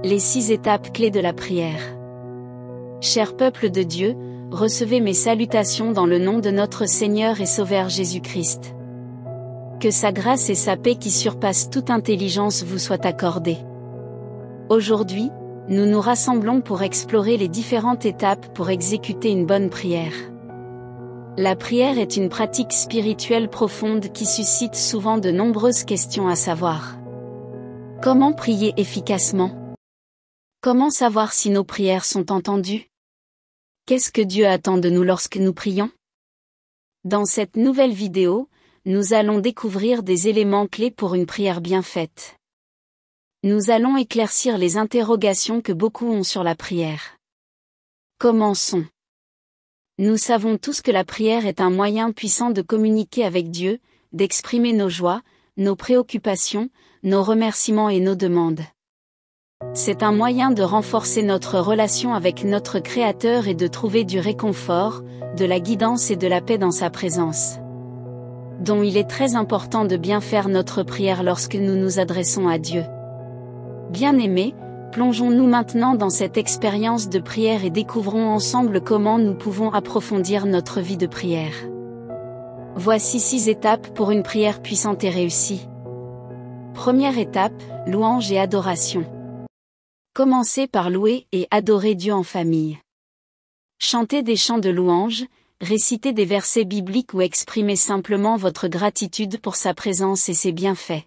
Les 6 étapes clés de la prière. Cher peuple de Dieu, recevez mes salutations dans le nom de notre Seigneur et Sauveur Jésus-Christ. Que sa grâce et sa paix qui surpassent toute intelligence vous soient accordées. Aujourd'hui, nous nous rassemblons pour explorer les différentes étapes pour exécuter une bonne prière. La prière est une pratique spirituelle profonde qui suscite souvent de nombreuses questions à savoir. Comment prier efficacement? Comment savoir si nos prières sont entendues? Qu'est-ce que Dieu attend de nous lorsque nous prions? Dans cette nouvelle vidéo, nous allons découvrir des éléments clés pour une prière bien faite. Nous allons éclaircir les interrogations que beaucoup ont sur la prière. Commençons. Nous savons tous que la prière est un moyen puissant de communiquer avec Dieu, d'exprimer nos joies, nos préoccupations, nos remerciements et nos demandes. C'est un moyen de renforcer notre relation avec notre Créateur et de trouver du réconfort, de la guidance et de la paix dans sa présence. Donc il est très important de bien faire notre prière lorsque nous nous adressons à Dieu. Bien-aimés, plongeons-nous maintenant dans cette expérience de prière et découvrons ensemble comment nous pouvons approfondir notre vie de prière. Voici 6 étapes pour une prière puissante et réussie. Première étape, louange et adoration. Commencez par louer et adorer Dieu en famille. Chantez des chants de louange, récitez des versets bibliques ou exprimez simplement votre gratitude pour sa présence et ses bienfaits.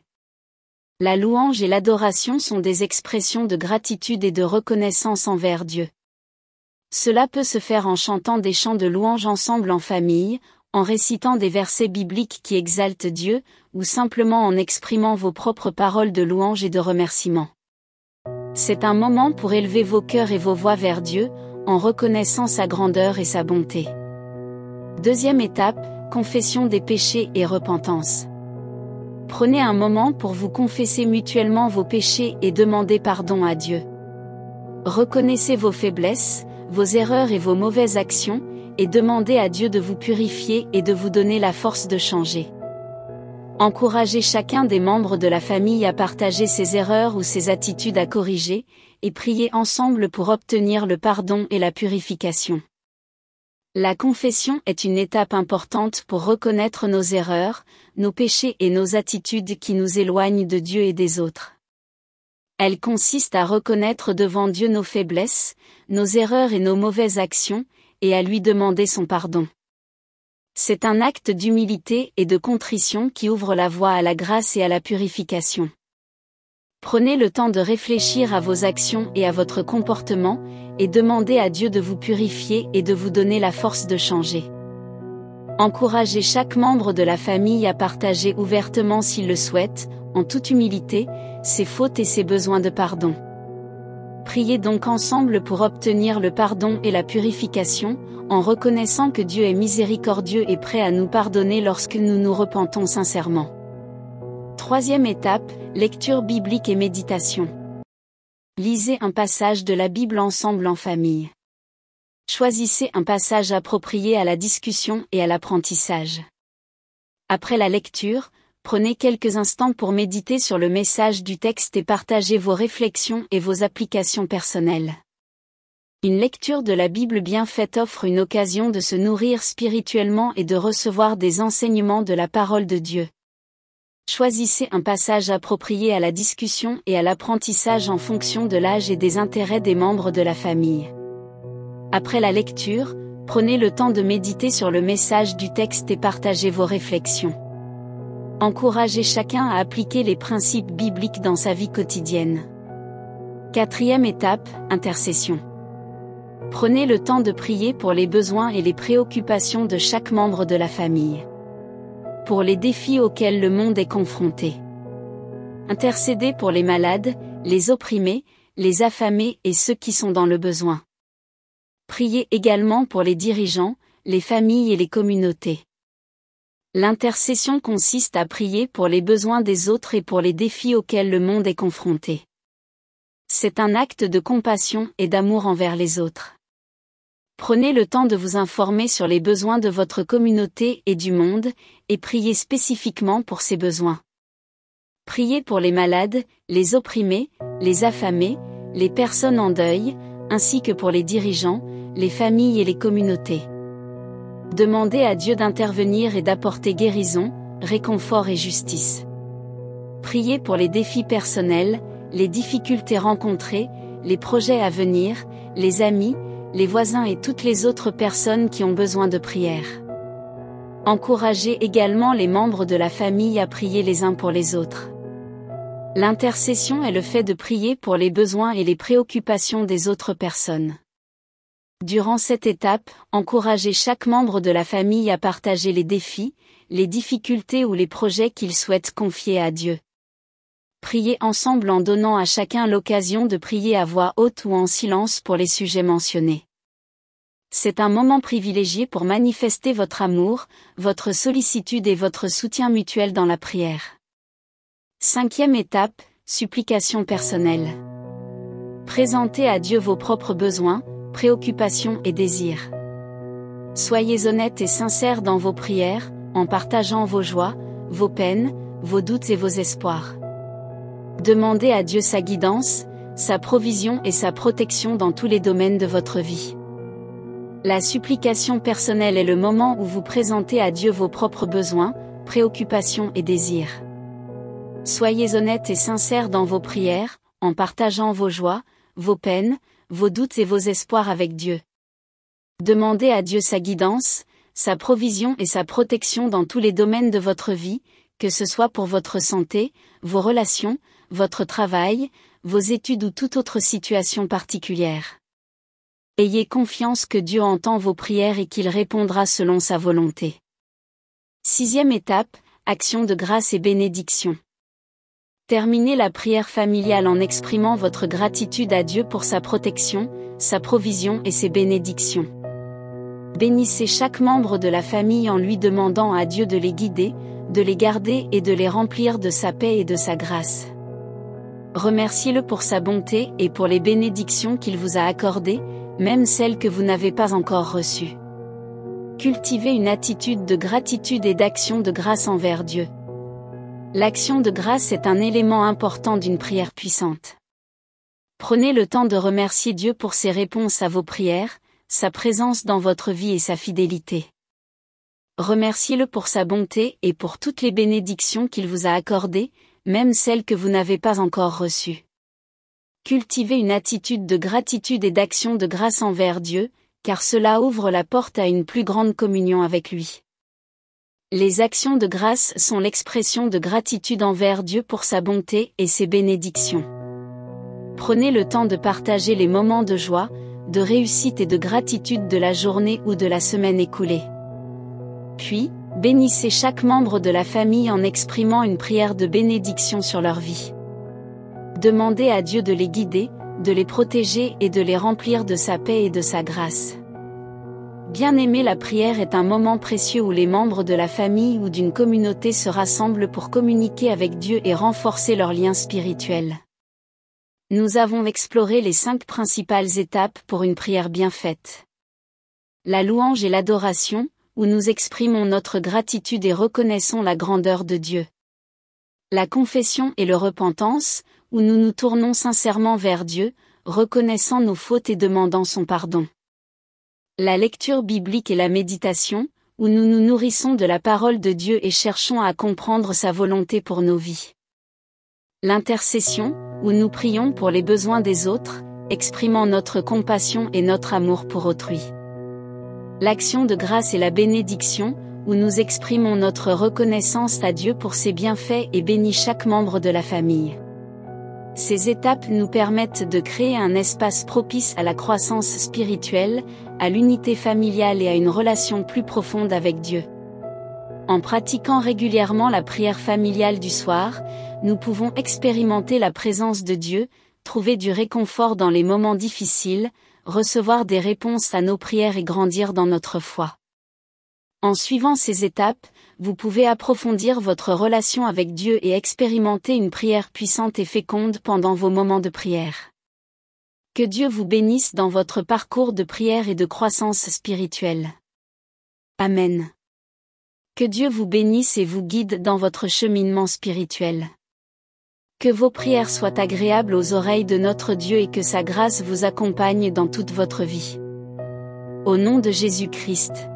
La louange et l'adoration sont des expressions de gratitude et de reconnaissance envers Dieu. Cela peut se faire en chantant des chants de louange ensemble en famille, en récitant des versets bibliques qui exaltent Dieu, ou simplement en exprimant vos propres paroles de louange et de remerciement. C'est un moment pour élever vos cœurs et vos voix vers Dieu, en reconnaissant sa grandeur et sa bonté. Deuxième étape, confession des péchés et repentance. Prenez un moment pour vous confesser mutuellement vos péchés et demander pardon à Dieu. Reconnaissez vos faiblesses, vos erreurs et vos mauvaises actions, et demandez à Dieu de vous purifier et de vous donner la force de changer. Encouragez chacun des membres de la famille à partager ses erreurs ou ses attitudes à corriger, et priez ensemble pour obtenir le pardon et la purification. La confession est une étape importante pour reconnaître nos erreurs, nos péchés et nos attitudes qui nous éloignent de Dieu et des autres. Elle consiste à reconnaître devant Dieu nos faiblesses, nos erreurs et nos mauvaises actions, et à lui demander son pardon. C'est un acte d'humilité et de contrition qui ouvre la voie à la grâce et à la purification. Prenez le temps de réfléchir à vos actions et à votre comportement, et demandez à Dieu de vous purifier et de vous donner la force de changer. Encouragez chaque membre de la famille à partager ouvertement s'il le souhaite, en toute humilité, ses fautes et ses besoins de pardon. Priez donc ensemble pour obtenir le pardon et la purification, en reconnaissant que Dieu est miséricordieux et prêt à nous pardonner lorsque nous nous repentons sincèrement. Troisième étape, lecture biblique et méditation. Lisez un passage de la Bible ensemble en famille. Choisissez un passage approprié à la discussion et à l'apprentissage. Après la lecture, prenez quelques instants pour méditer sur le message du texte et partagez vos réflexions et vos applications personnelles. Une lecture de la Bible bien faite offre une occasion de se nourrir spirituellement et de recevoir des enseignements de la parole de Dieu. Choisissez un passage approprié à la discussion et à l'apprentissage en fonction de l'âge et des intérêts des membres de la famille. Après la lecture, prenez le temps de méditer sur le message du texte et partagez vos réflexions. Encouragez chacun à appliquer les principes bibliques dans sa vie quotidienne. Quatrième étape, intercession. Prenez le temps de prier pour les besoins et les préoccupations de chaque membre de la famille. Pour les défis auxquels le monde est confronté. Intercédez pour les malades, les opprimés, les affamés et ceux qui sont dans le besoin. Priez également pour les dirigeants, les familles et les communautés. L'intercession consiste à prier pour les besoins des autres et pour les défis auxquels le monde est confronté. C'est un acte de compassion et d'amour envers les autres. Prenez le temps de vous informer sur les besoins de votre communauté et du monde, et priez spécifiquement pour ces besoins. Priez pour les malades, les opprimés, les affamés, les personnes en deuil, ainsi que pour les dirigeants, les familles et les communautés. Demandez à Dieu d'intervenir et d'apporter guérison, réconfort et justice. Priez pour les défis personnels, les difficultés rencontrées, les projets à venir, les amis, les voisins et toutes les autres personnes qui ont besoin de prière. Encouragez également les membres de la famille à prier les uns pour les autres. L'intercession est le fait de prier pour les besoins et les préoccupations des autres personnes. Durant cette étape, encouragez chaque membre de la famille à partager les défis, les difficultés ou les projets qu'il souhaite confier à Dieu. Priez ensemble en donnant à chacun l'occasion de prier à voix haute ou en silence pour les sujets mentionnés. C'est un moment privilégié pour manifester votre amour, votre sollicitude et votre soutien mutuel dans la prière. 5e étape, supplication personnelle. Présentez à Dieu vos propres besoins, préoccupations et désirs. Soyez honnêtes et sincères dans vos prières, en partageant vos joies, vos peines, vos doutes et vos espoirs. Demandez à Dieu sa guidance, sa provision et sa protection dans tous les domaines de votre vie. La supplication personnelle est le moment où vous présentez à Dieu vos propres besoins, préoccupations et désirs. Soyez honnêtes et sincères dans vos prières, en partageant vos joies, vos peines, vos doutes et vos espoirs avec Dieu. Demandez à Dieu sa guidance, sa provision et sa protection dans tous les domaines de votre vie, que ce soit pour votre santé, vos relations, votre travail, vos études ou toute autre situation particulière. Ayez confiance que Dieu entend vos prières et qu'il répondra selon sa volonté. 6e étape, action de grâce et bénédiction. Terminez la prière familiale en exprimant votre gratitude à Dieu pour sa protection, sa provision et ses bénédictions. Bénissez chaque membre de la famille en lui demandant à Dieu de les guider, de les garder et de les remplir de sa paix et de sa grâce. Remerciez-le pour sa bonté et pour les bénédictions qu'il vous a accordées, même celles que vous n'avez pas encore reçues. Cultivez une attitude de gratitude et d'action de grâce envers Dieu. L'action de grâce est un élément important d'une prière puissante. Prenez le temps de remercier Dieu pour ses réponses à vos prières, sa présence dans votre vie et sa fidélité. Remerciez-le pour sa bonté et pour toutes les bénédictions qu'il vous a accordées, même celles que vous n'avez pas encore reçues. Cultivez une attitude de gratitude et d'action de grâce envers Dieu, car cela ouvre la porte à une plus grande communion avec lui. Les actions de grâce sont l'expression de gratitude envers Dieu pour sa bonté et ses bénédictions. Prenez le temps de partager les moments de joie, de réussite et de gratitude de la journée ou de la semaine écoulée. Puis, bénissez chaque membre de la famille en exprimant une prière de bénédiction sur leur vie. Demandez à Dieu de les guider, de les protéger et de les remplir de sa paix et de sa grâce. Bien-aimé, la prière est un moment précieux où les membres de la famille ou d'une communauté se rassemblent pour communiquer avec Dieu et renforcer leurs liens spirituels. Nous avons exploré les 5 principales étapes pour une prière bien faite. La louange et l'adoration, où nous exprimons notre gratitude et reconnaissons la grandeur de Dieu. La confession et le repentance, où nous nous tournons sincèrement vers Dieu, reconnaissant nos fautes et demandant son pardon. La lecture biblique et la méditation, où nous nous nourrissons de la parole de Dieu et cherchons à comprendre sa volonté pour nos vies. L'intercession, où nous prions pour les besoins des autres, exprimant notre compassion et notre amour pour autrui. L'action de grâce et la bénédiction, où nous exprimons notre reconnaissance à Dieu pour ses bienfaits et bénit chaque membre de la famille. Ces étapes nous permettent de créer un espace propice à la croissance spirituelle, à l'unité familiale et à une relation plus profonde avec Dieu. En pratiquant régulièrement la prière familiale du soir, nous pouvons expérimenter la présence de Dieu, trouver du réconfort dans les moments difficiles, recevoir des réponses à nos prières et grandir dans notre foi. En suivant ces étapes, vous pouvez approfondir votre relation avec Dieu et expérimenter une prière puissante et féconde pendant vos moments de prière. Que Dieu vous bénisse dans votre parcours de prière et de croissance spirituelle. Amen. Que Dieu vous bénisse et vous guide dans votre cheminement spirituel. Que vos prières soient agréables aux oreilles de notre Dieu et que sa grâce vous accompagne dans toute votre vie. Au nom de Jésus-Christ.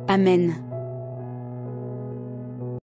Amen.